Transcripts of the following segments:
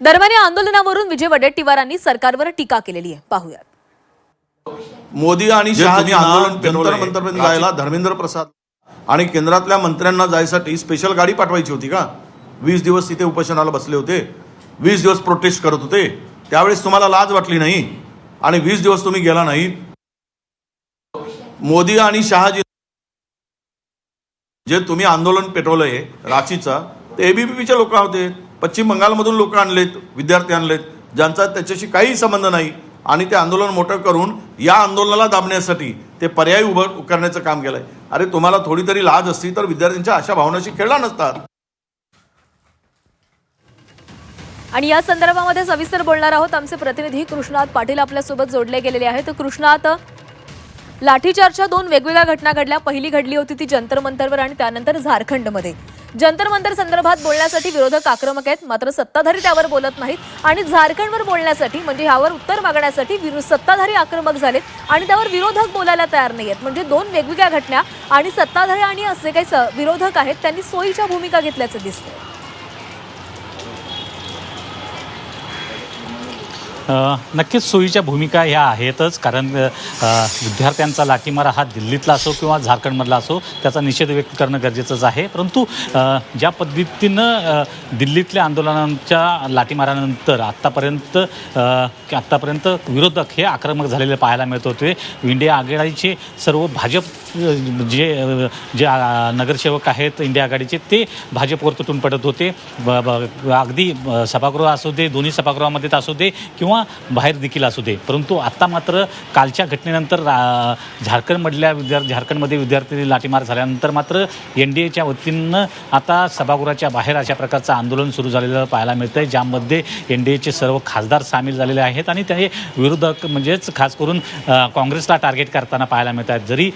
दरम्यान या आंदोलनावरून विजय वडेट्टीवारांनी सरकारवर टीका केलेली आहे. पाहूयात. मोदी आणि शहाजी आंदोलन जंतर मंतरपर्यंत जायला धर्मेंद्र प्रसाद आणि केंद्रातल्या मंत्र्यांना जायसाठी स्पेशल गाडी पाठवायची होती का? 20 दिवस तिथे उपोषणाला बसले होते, 20 दिवस प्रोटेस्ट करत होते. त्यावेळेस तुम्हाला लाज वाटली नाही आणि 20 दिवस तुम्ही गेला नाही. मोदी आणि शहाजी जे तुम्ही आंदोलन पेटवलंय रांचीचा, ते एबीवीपीचे लोक होते. पश्चिम बंगालमधून लोक आणलेत, विद्यार्थी आणलेत, ज्यांचा त्याच्याशी काही संबंध नाही. आणि ते आंदोलन मोठं करून या आंदोलनाला दाबण्यासाठी ते पर्याय उभं करण्याचं काम केलंय. अरे तुम्हाला थोडी तरी लाज असती तर विद्यार्थ्यांच्या अशा भावनाशी खेळला नसतात. आणि या संदर्भामध्ये सविस्तर बोलणार आहोत. आमचे प्रतिनिधी कृष्णात पाटील आपल्यासोबत जोडले गेलेले आहेत. कृष्णात, लाठीचार्जच्या दोन वेगवेगळ्या घटना घडल्या. पहिली घडली होती ती जंतर मंतरवर आणि त्यानंतर झारखंडमध्ये. जंतर मंतर संदर्भात बोलण्यासाठी विरोधक आक्रमक आहेत, मात्र सत्ताधारी त्यावर बोलत नाहीत. आणि झारखंडवर बोलण्यासाठी म्हणजे ह्यावर उत्तर मागण्यासाठी सत्ताधारी आक्रमक झालेत आणि त्यावर विरोधक बोलायला तयार नाहीयेत. म्हणजे दोन वेगवेगळ्या घटना आणि सत्ताधारी आणि असे काही विरोधक आहेत त्यांनी सोयीच्या भूमिका घेतल्याचं दिसतंय. नक्कीच सोयीच्या भूमिका ह्या आहेतच, कारण विद्यार्थ्यांचा लाठीमारा हा दिल्लीतला असो किंवा झारखंडमधला असो त्याचा निषेध व्यक्त करणं गरजेचंच आहे. परंतु ज्या पद्धतीनं दिल्लीतल्या आंदोलनांच्या लाठीमारानंतर आत्तापर्यंत विरोधक हे आक्रमक झालेले पाहायला मिळत होते. इंडिया आघाडीचे सर्व भाजप जे नगरसेवक आहेत इंडिया आघाडीचे, ते भाजपवर तुटून पडत होते. अगदी सभागृह असू दे, दोन्ही सभागृहामध्ये असू दे किंवा बाहेर देखील असू दे. परंतु आत्ता मात्र कालच्या घटनेनंतर झारखंडमध्ये विद्यार्थी लाठीमार झाल्यानंतर मात्र NDAच्या वतीनं आता सभागृहाच्या बाहेर अशा प्रकारचं आंदोलन सुरू झालेलं पाहायला मिळतं आहे, ज्यामध्ये NDAचे सर्व खासदार सामील झालेले आहेत आणि ते विरोधक म्हणजेच खास करून काँग्रेसला टार्गेट करताना पाहायला मिळत आहेत. जरी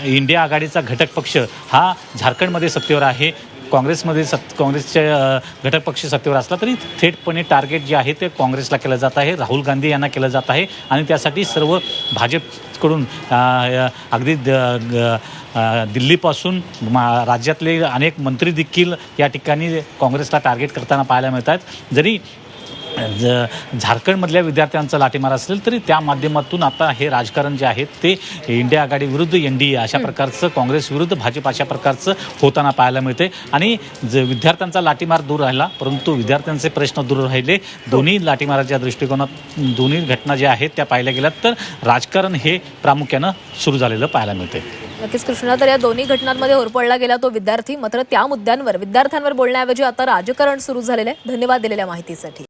इंडिया आघाडीचा घटक पक्ष हा झारखंडमध्ये सत्तेवर आहे, काँग्रेसच्या घटक पक्ष सत्तेवर असला तरी थेटपणे टार्गेट जे आहे ते काँग्रेसला केलं जात आहे, राहुल गांधी यांना केलं जात आहे. आणि त्यासाठी सर्व भाजपकडून अगदी दिल्लीपासून राज्यातले अनेक मंत्री देखील या ठिकाणी काँग्रेसला टार्गेट करताना पाहायला मिळत आहेत. जरी झारखंडमधल्या विद्यार्थ्यांचा लाठीमार असेल तरी त्या माध्यमातून आता हे राजकारण जे आहे ते इंडिया आघाडी विरुद्ध NDA अशा प्रकारचं, काँग्रेस विरुद्ध भाजप अशा प्रकारचं होताना पाहायला मिळते. आणि विद्यार्थ्यांचा लाठीमार दूर राहिला, परंतु विद्यार्थ्यांचे प्रश्न दूर राहिले. दोन्ही लाठीमाराच्या दृष्टिकोनात दोन्ही घटना ज्या आहेत त्या पाहिल्या गेल्यात तर राजकारण हे प्रामुख्यानं सुरू झालेलं पाहायला मिळते. नक्कीच कृष्णा, तर या दोन्ही घटनांमध्ये होरपळला गेला तो विद्यार्थी, मात्र त्या मुद्द्यांवर विद्यार्थ्यांवर बोलण्याऐवजी आता राजकारण सुरू झालेलं आहे. धन्यवाद दिलेल्या माहितीसाठी.